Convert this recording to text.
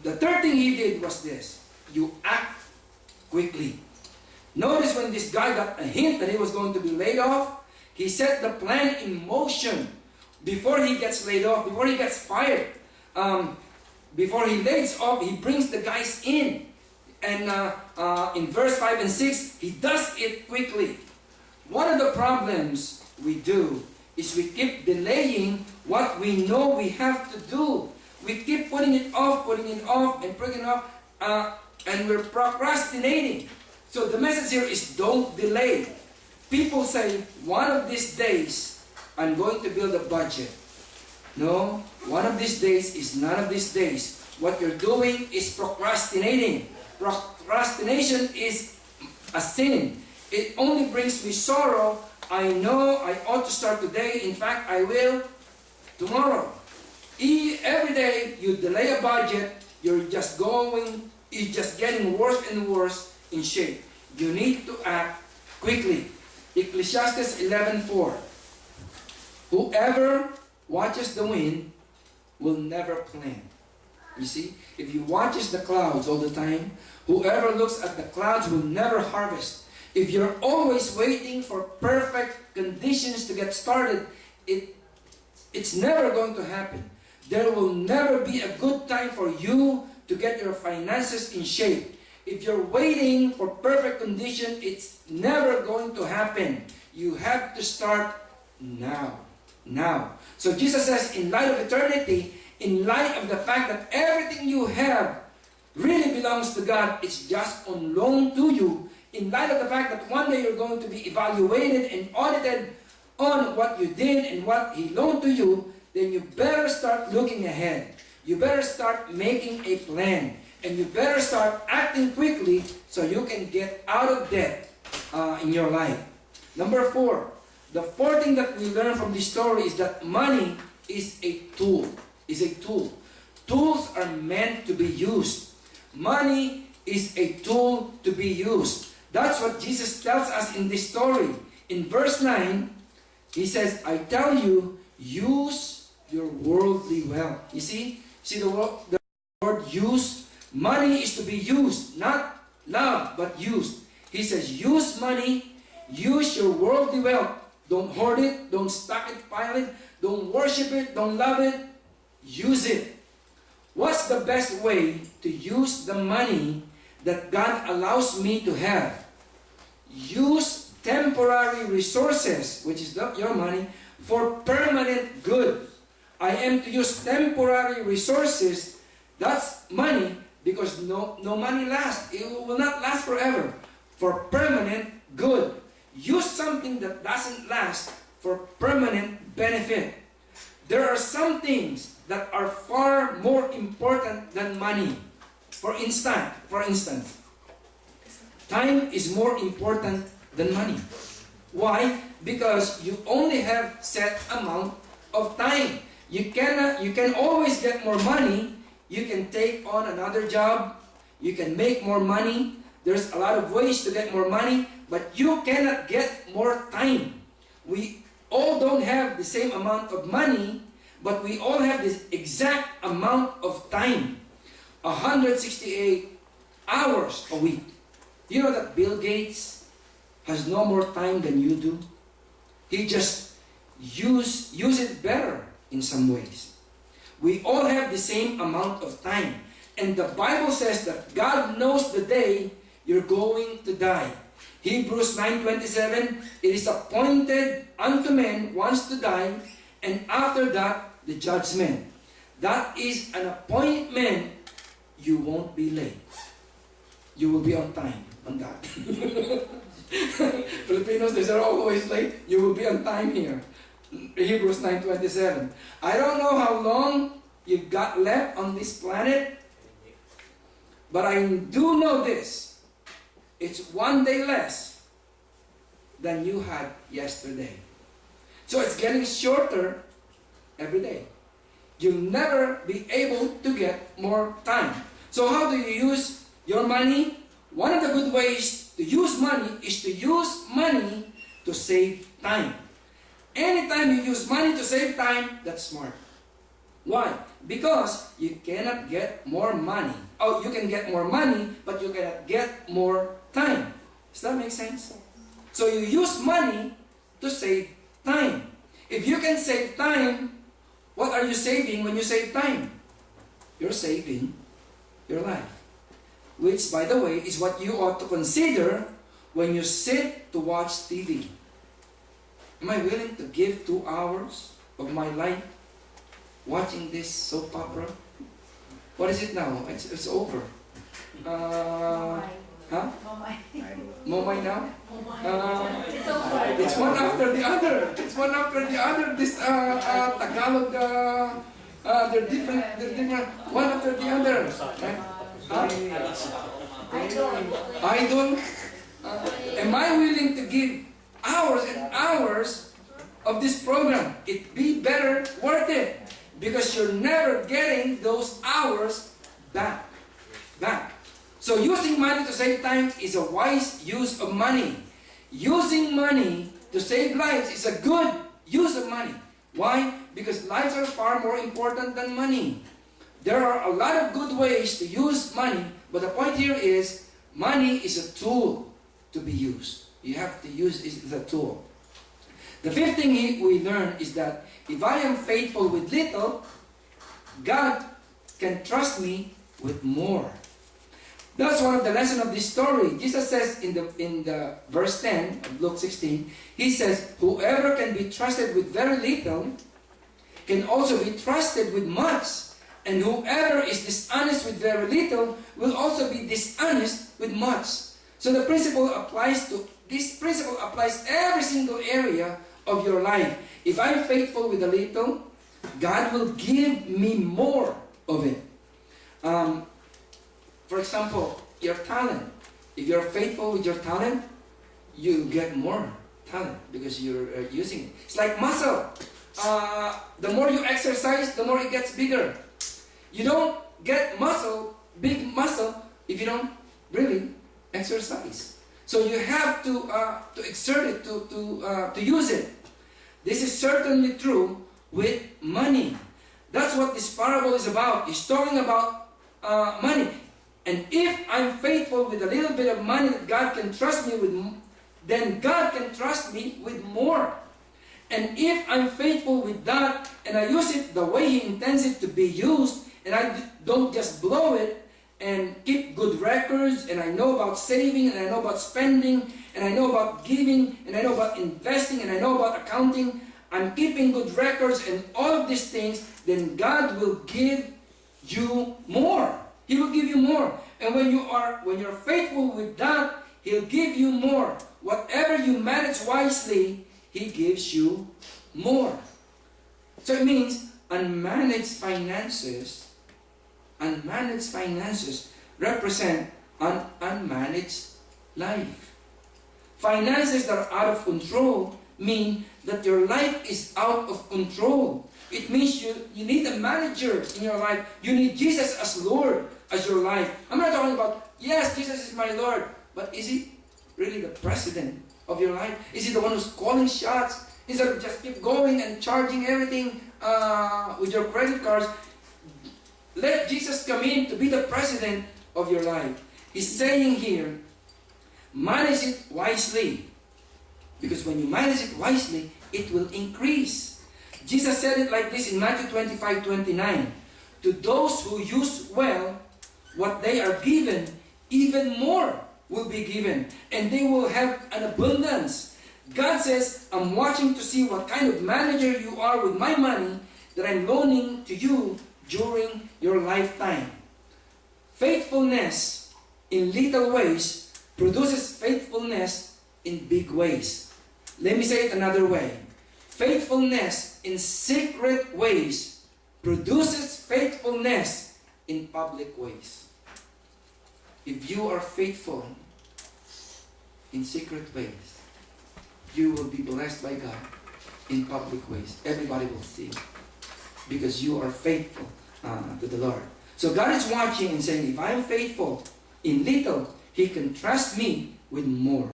the third thing he did was this. You act quickly. Notice when this guy got a hint that he was going to be laid off, he set the plan in motion before he gets laid off, before he gets fired. Before he lays off, he brings the guys in. And in verse 5 and 6, he does it quickly. One of the problems we do is we keep delaying what we know we have to do. We keep putting it off, and putting it off, and we're procrastinating. So the message here is don't delay. People say, one of these days, I'm going to build a budget. No, one of these days is none of these days. What you're doing is procrastinating. Procrastination is a sin. It only brings me sorrow. I know I ought to start today. In fact, I will tomorrow. Every day you delay a budget, you're just getting worse and worse in shape. You need to act quickly. Ecclesiastes 11:4. Whoever watches the wind will never plant. You see, if you watches the clouds all the time, whoever looks at the clouds will never harvest. If you're always waiting for perfect conditions to get started, it's never going to happen. There will never be a good time for you to get your finances in shape. If you're waiting for perfect condition, it's never going to happen. You have to start now. Now. So Jesus says, in light of eternity, in light of the fact that everything you have really belongs to God, it's just on loan to you, in light of the fact that one day you're going to be evaluated and audited on what you did and what He loaned to you, then you better start looking ahead. You better start making a plan. And you better start acting quickly so you can get out of debt in your life. Number 4. The fourth thing that we learn from this story is that money is a tool. Tools are meant to be used. Money is a tool to be used. That's what Jesus tells us in this story. In verse 9, He says, I tell you, use your worldly wealth. You see the word use? Money is to be used, not loved, but used. He says, use money, use your worldly wealth. Don't hoard it, don't stack it, pile it, don't worship it, don't love it. Use it. What's the best way to use the money that God allows me to have? Use temporary resources, which is not your money, for permanent good. I am to use temporary resources, that's money, because no money lasts. It will not last forever. For permanent good. Use something that doesn't last for permanent benefit. There are some things that are far more important than money. For instance, time is more important than money. Why? Because you only have set amount of time. You can always get more money. You can take on another job. You can make more money. There's a lot of ways to get more money, but you cannot get more time. We all don't have the same amount of money, but we all have this exact amount of time. 168 hours a week. You know that Bill Gates has no more time than you do? He just use it better in some ways. We all have the same amount of time. And the Bible says that God knows the day you're going to die. Hebrews 9:27, it is appointed unto men once to die, and after that, the judgment. That is an appointment. You won't be late. You will be on time on that. Filipinos, they are always late. You will be on time here. Hebrews 9:27. I don't know how long you've got left on this planet, but I do know this. It's one day less than you had yesterday. So it's getting shorter every day. You'll never be able to get more time. So how do you use your money? One of the good ways to use money is to use money to save time. Anytime you use money to save time, that's smart. Why? Because you cannot get more money. Oh, you can get more money, but you cannot get more time. Does that make sense? So you use money to save time. If you can save time, what are you saving when you save time? You're saving your life. Which, by the way, is what you ought to consider when you sit to watch TV. Am I willing to give 2 hours of my life watching this soap opera? What is it now? It's over. Huh? Momay now? It's one after the other. It's one after the other. This Tagalog, they're different. One after the other. Right? Huh? Idol. Am I willing to give hours and hours of this program? It be better worth it, because you're never getting those hours back. So using money to save time is a wise use of money. Using money to save lives is a good use of money. Why? Because lives are far more important than money. There are a lot of good ways to use money, but the point here is money is a tool to be used. You have to use it as a tool. The fifth thing we learn is that if I am faithful with little, God can trust me with more. That's one of the lessons of this story. Jesus says in the verse 10 of Luke 16, He says, whoever can be trusted with very little can also be trusted with much. And whoever is dishonest with very little will also be dishonest with much. So this principle applies every single area of your life. If I'm faithful with a little, God will give me more of it. For example, your talent. If you're faithful with your talent, you get more talent because you're using it. It's like muscle. The more you exercise, the more it gets bigger. You don't get big muscle, if you don't really exercise. So you have to exert it, to use it. This is certainly true with money. That's what this parable is about. It's talking about money. And if I'm faithful with a little bit of money that God can trust me with, then God can trust me with more. And if I'm faithful with that, and I use it the way He intends it to be used, and I don't just blow it, and keep good records, and I know about saving, and I know about spending, and I know about giving, and I know about investing, and I know about accounting, I'm keeping good records and all of these things, then God will give you more. He will give you more. And when you're faithful with that, He'll give you more. Whatever you manage wisely, He gives you more. So it means unmanaged finances represent an unmanaged life. Finances that are out of control mean that your life is out of control. It means you need a manager in your life. You need Jesus as Lord, as your life. I'm not talking about, yes, Jesus is my Lord, but is He really the president of your life? Is He the one who's calling shots? Instead of just keep going and charging everything with your credit cards, let Jesus come in to be the president of your life. He's saying here, manage it wisely. Because when you manage it wisely, it will increase. Jesus said it like this in Matthew 25:29. To those who use well what they are given, even more will be given, and they will have an abundance. God says, I'm watching to see what kind of manager you are with my money that I'm loaning to you during your lifetime. Faithfulness in little ways produces faithfulness in big ways. Let me say it another way. Faithfulness in secret ways produces faithfulness in public ways. If you are faithful in secret ways, you will be blessed by God in public ways. Everybody will see because you are faithful to the Lord. So God is watching and saying, if I am faithful in little, He can trust me with more.